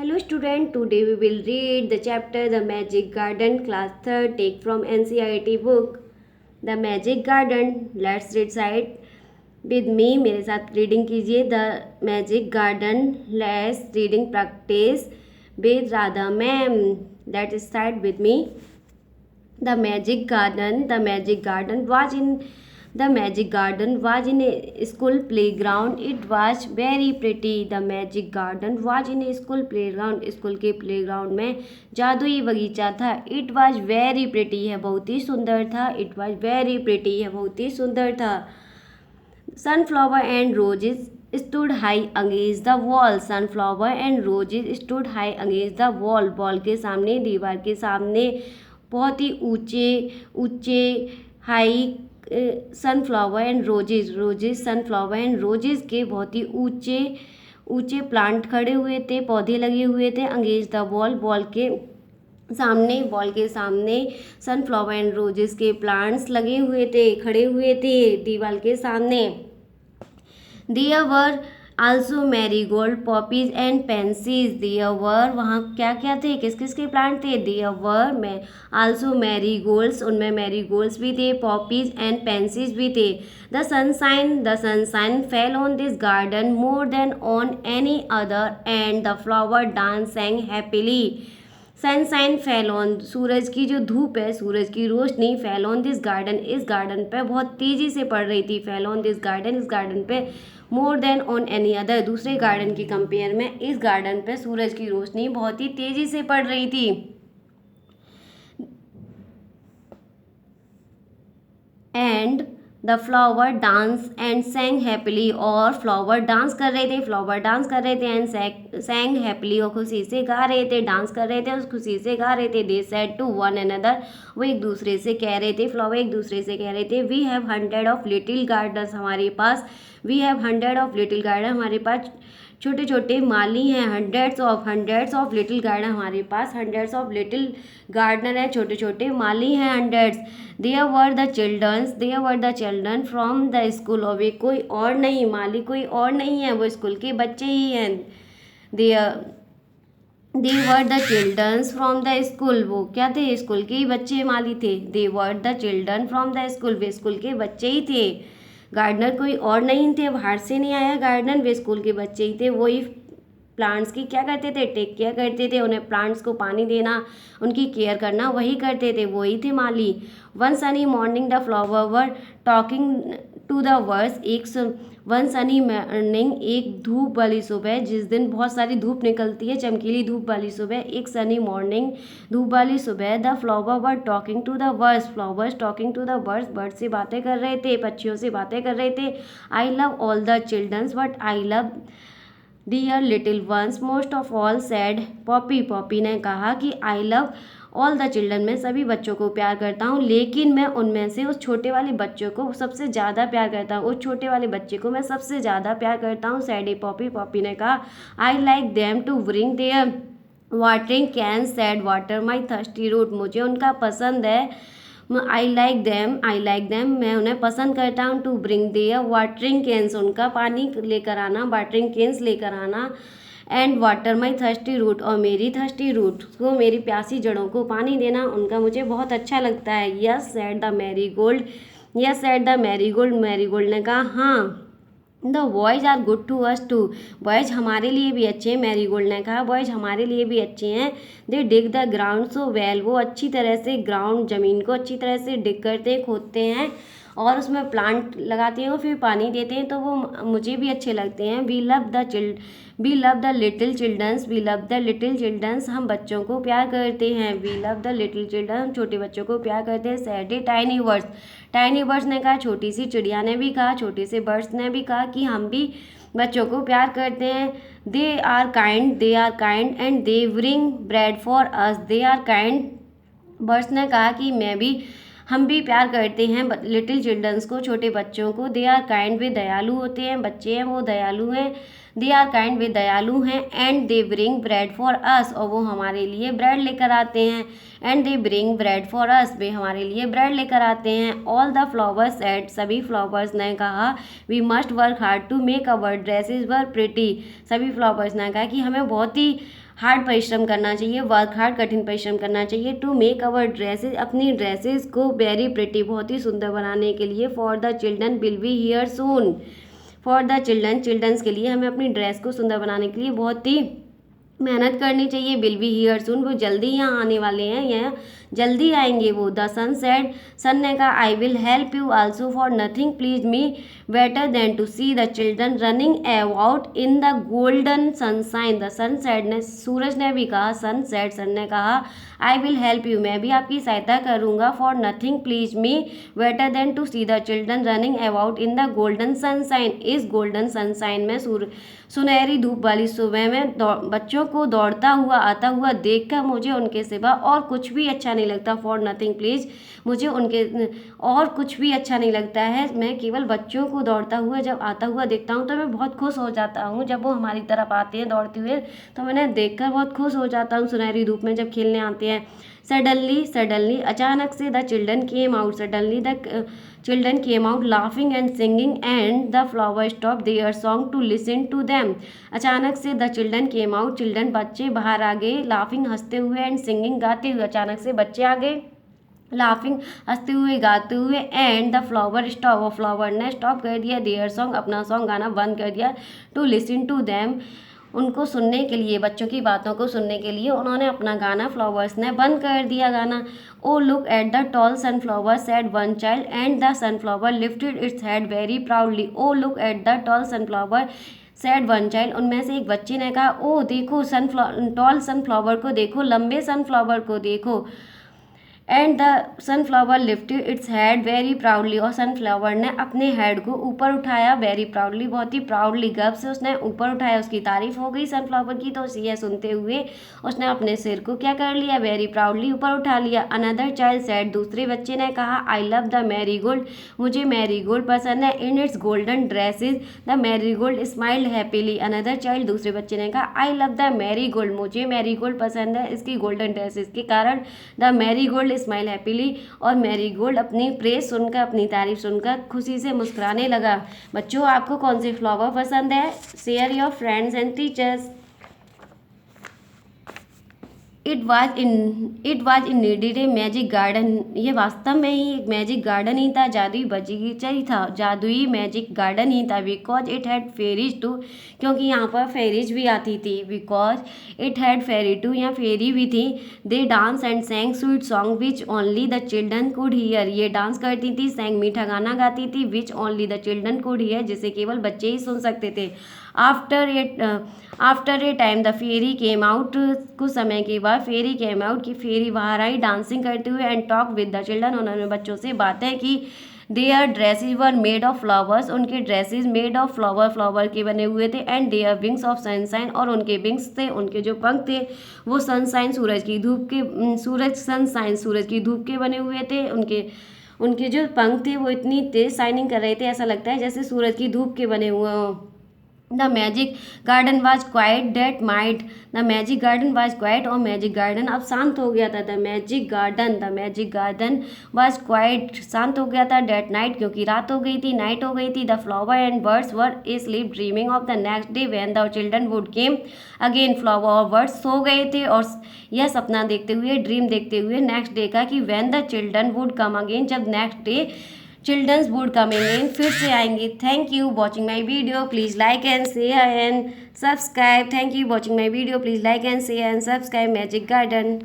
Hello student, today we will read the chapter The Magic Garden, class 3rd, take from NCERT book. The Magic Garden. Let's recite with me. मेरे साथ reading कीजिए. The Magic Garden. Let's reading practice with Radha ma'am. Let's start with me. The Magic Garden. The Magic Garden was in a school playground. It was very pretty. The Magic Garden was in a school playground. School के playground में जादुई बगीचा था. It was very pretty है बहुत ही सुंदर था. It was very pretty है बहुत ही सुंदर था. Sunflower and roses stood high against the wall. Sunflower and roses stood high against the wall. Wall के सामने, दीवार के सामने बहुत ही ऊंचे ऊंचे high sunflower and roses sunflower and roses के बहुत ही ऊंचे ऊंचे प्लांट खड़े हुए थे, पौधे लगे हुए थे. अंगेज द वॉल, वॉल के सामने सनफ्लावर एंड रोजेज के प्लांट्स लगे हुए थे, खड़े हुए थे दीवार के सामने. There were also marigold, poppies and pansies. There were वहाँ क्या क्या थे, किस किस के प्लांट थे. There were also marigolds, उनमें marigolds भी थे, poppies and pansies भी थे. The sunshine fell on this garden more than on any other, and the flower dance sang happily. Sunshine fell on, सूरज की जो धूप है, सूरज की रोशनी फेल ऑन दिस गार्डन, इस गार्डन पे बहुत तेज़ी से पड़ रही थी. फेल ऑन दिस गार्डन, इस गार्डन पे more than on any other, दूसरे गार्डन की कंपेयर में इस गार्डन पे सूरज की रोशनी बहुत ही तेज़ी से पड़ रही थी. And the flower dance and सैंग happily, और फ्लावर डांस कर रहे थे एंड सैंग हैप्पीली, और खुशी से गा रहे थे, डांस कर रहे थे और खुशी से गा रहे थे. They said to one another, वो एक दूसरे से कह रहे थे, फ्लावर एक दूसरे से कह रहे थे. We have 100 of little gardens, हमारे पास हमारे पास छोटे छोटे माली हैं. हंड्रेड्स ऑफ लिटिल गार्डन, हमारे पास हंड्रेड्स ऑफ लिटिल गार्डनर हैं, छोटे छोटे माली हैं, hundreds. There were the children from the school, और वे कोई और नहीं, माली कोई और नहीं है, वो स्कूल के बच्चे ही हैं. They were the childrens from the school, वो क्या थे, स्कूल के ही बच्चे माली थे. They were the children from the school, वे स्कूल के बच्चे ही थे. गार्डनर कोई और नहीं थे, बाहर से नहीं आया गार्डनर, वे स्कूल के बच्चे ही थे. वही प्लांट्स की क्या करते थे, टेक केयर करते थे, उन्हें प्लांट्स को पानी देना, उनकी केयर करना वही करते थे, वही थे माली. One sunny morning the flower were talking to the words, one sunny morning, एक धूप वाली सुबह, जिस दिन बहुत सारी धूप निकलती है, चमकीली धूप वाली सुबह, एक सनी मॉर्निंग, धूप वाली सुबह. The flower were talking to the birds, flowers talking to the birds, bird से बातें कर रहे थे, पक्षियों से बातें कर रहे थे. I love all the childrens but I love dear little ones most of all said poppy, poppy ने कहा कि I love all the children, मैं सभी बच्चों को प्यार करता हूँ, लेकिन मैं उनमें से उस छोटे वाले बच्चों को सबसे ज़्यादा प्यार करता हूँ, उस छोटे वाले बच्चे को मैं सबसे ज़्यादा प्यार करता हूँ. सैड पॉपी, पॉपी ने कहा. I like them to bring their watering can said water my thirsty root, मुझे उनका पसंद है. आई लाइक देम, मैं उन्हें पसंद करता हूँ. To bring their watering cans, उनका पानी लेकर आना, वाटरिंग कैंस लेकर आना. And water my thirsty root, और मेरी थर्स्टी रूट को, मेरी प्यासी जड़ों को पानी देना, उनका मुझे बहुत अच्छा लगता है. Yes said the marigold, marigold ने कहा हाँ. The boys are good to us too, boys हमारे लिए भी अच्छे हैं, मैरीगोल्ड ने कहा बॉयज़ हमारे लिए भी अच्छे हैं. They dig the ground so well, वो अच्छी तरह से ग्राउंड, ज़मीन को अच्छी तरह से डिग करते हैं, खोदते हैं और उसमें प्लांट लगाते हैं और फिर पानी देते हैं, तो वो मुझे भी अच्छे लगते हैं. We love the little childrens, हम बच्चों को प्यार करते हैं. We love the little children, हम छोटे बच्चों को प्यार करते हैं. सैड टाइनी बर्ड्स ने कहा, छोटी सी चिड़िया ने भी कहा, छोटे से बर्ड्स ने भी कहा कि हम भी बच्चों को प्यार करते हैं. They are kind and they bring bread for us, they are kind, birds ने कहा कि हम भी प्यार करते हैं लिटिल चिल्ड्रंस को, छोटे बच्चों को. दे आर काइंड, वे दयालु होते हैं, बच्चे हैं वो दयालु हैं. दे आर काइंड, वे दयालु हैं. And they bring bread for us, और वो हमारे लिए ब्रेड लेकर आते हैं. And they bring bread for us, वे हमारे लिए ब्रेड लेकर आते हैं. ऑल द फ्लावर्स सेड, सभी फ्लावर्स ने कहा. We must work hard to make our dresses were pretty, सभी फ्लावर्स ने कहा कि हमें बहुत ही हार्ड परिश्रम करना चाहिए, वर्क हार्ड, कठिन परिश्रम करना चाहिए। टू मेक अवर ड्रेसेस, अपनी ड्रेसेस को वेरी प्रिटी, बहुत ही सुंदर बनाने के लिए। For the children will be here soon, for the children, childrens के लिए हमें अपनी ड्रेस को सुंदर बनाने के लिए बहुत ही मेहनत करनी चाहिए। विल बी हियर सून, वो जल्दी यहाँ आने वाले हैं, यह जल्दी आएंगे वो। द सन सेड, सन ने कहा I will help you also, for nothing please me better than to see the children running about in the golden sunshine. The sun said ने, सूरज ने भी कहा, सन सेड, सन ने कहा आई विल हेल्प यू, मैं भी आपकी सहायता करूँगा। For nothing please me better than to see the children running about in the golden sunshine, इस गोल्डन सनसाइन में सुनहरी धूप वाली सुबह में बच्चों को दौड़ता हुआ आता हुआ देखकर मुझे उनके सिवा और कुछ भी अच्छा नहीं लगता। फॉर नथिंग प्लीज, मुझे उनके और कुछ भी अच्छा नहीं लगता है, मैं केवल बच्चों को दौड़ता हुआ जब आता हुआ देखता हूँ तो मैं बहुत खुश हो जाता हूँ। जब वो हमारी तरफ आते हैं दौड़ते हुए तो मैंने देखकर बहुत खुश हो जाता हूँ, सुनहरी धूप में जब खेलने आते हैं। सडनली, सडनली, अचानक से, the children came out, suddenly the children came out laughing and singing and the flower stop their song to listen to them. अचानक से the children came out, children बच्चे बाहर आ गए, लाफिंग हंसते हुए, एंड सिंगिंग गाते हुए, अचानक से बच्चे आ गए, लाफिंग हंसते हुए गाते हुए, एंड द फ्लावर स्टॉप, और फ्लावर ने स्टॉप कर दिया, देयर सॉन्ग, अपना सॉन्ग गाना बंद कर दिया, टू लिसन टू देम, उनको सुनने के लिए, बच्चों की बातों को सुनने के लिए उन्होंने अपना गाना, फ्लावर्स ने बंद कर दिया गाना। Oh look at the tall sunflower said one child, and the sunflower lifted its head very proudly. Oh look at the tall sunflower said one child, उनमें से एक बच्चे ने कहा ओ देखो टॉल सनफ्लावर को देखो, लंबे सनफ्लावर को देखो। And the sunflower lifted its head very proudly, और सनफ्लावर ने अपने हेड को ऊपर उठाया, वेरी प्राउडली, बहुत ही प्राउडली, गर्व से उसने ऊपर उठाया। उसकी तारीफ हो गई सनफ्लावर की, तो यह सुनते हुए उसने अपने सिर को क्या कर लिया, वेरी प्राउडली ऊपर उठा लिया। अनदर चाइल्ड सेड, दूसरे बच्चे ने कहा आई लव द मैरीगोल्ड, मुझे मैरीगोल्ड पसंद है, in its golden dresses the marigold smiled happily. Another child, दूसरे बच्चे ने कहा आई लव द मैरीगोल्ड, मुझे मैरीगोल्ड पसंद है, इसकी गोल्डन ड्रेसेस के कारण। द मैरीगोल्ड स्माइल हैप्पीली, और मैरीगोल्ड अपनी प्रेज सुनकर, अपनी तारीफ सुनकर खुशी से मुस्कुराने लगा। बच्चों, आपको कौन से फ्लावर पसंद है? Share your friends and teachers. It was in needed a magic garden, ये वास्तव में ही एक मैजिक गार्डन ही था, जादुई बगीचा ही था, जादुई मैजिक गार्डन ही था। Because it had fairies too, क्योंकि यहाँ पर फेरीज भी आती थी। Because it had fairy too, यहाँ फेरी भी थी। They dance and sang sweet song which only the children could hear, ये डांस करती थी, सैंग मीठा गाना गाती थी, which only the children could hear, जिसे केवल बच्चे ही सुन सकते थे। After a time the fairy came out, कुछ समय के बाद फेरी केम आउट, की फेरी बाहर आई डांसिंग करते हुए, and talk with the children, उन्होंने बच्चों से बातें की। Their dresses were made of flowers, उनके ड्रेसेस मेड ऑफ फ्लावर के बने हुए थे, and their wings of sunshine, और उनके विंग्स थे, उनके जो पंख थे वो सनसाइन, सूरज की धूप के बने हुए थे। उनके जो पंख थे वो इतनी तेज शाइनिंग कर रहे थे, ऐसा लगता है जैसे सूरज की धूप के बने हुए हों। The magic garden was quiet that night, the magic garden was quiet, और मैजिक गार्डन अब शांत हो गया था। The magic garden was quiet, शांत हो गया था, डेट नाइट, क्योंकि रात हो गई थी, नाइट हो गई थी। The flower and birds were sleep dreaming of the next day when the children would came again, flower और बर्ड्स सो गए थे और यह सपना देखते हुए, ड्रीम देखते हुए नेक्स्ट डे का, कि when the children would come again, जब next day childrens would coming in, फिर से आएंगे। Thank you watching my video, please like and share and subscribe. Thank you watching my video, please like and share and subscribe magic garden.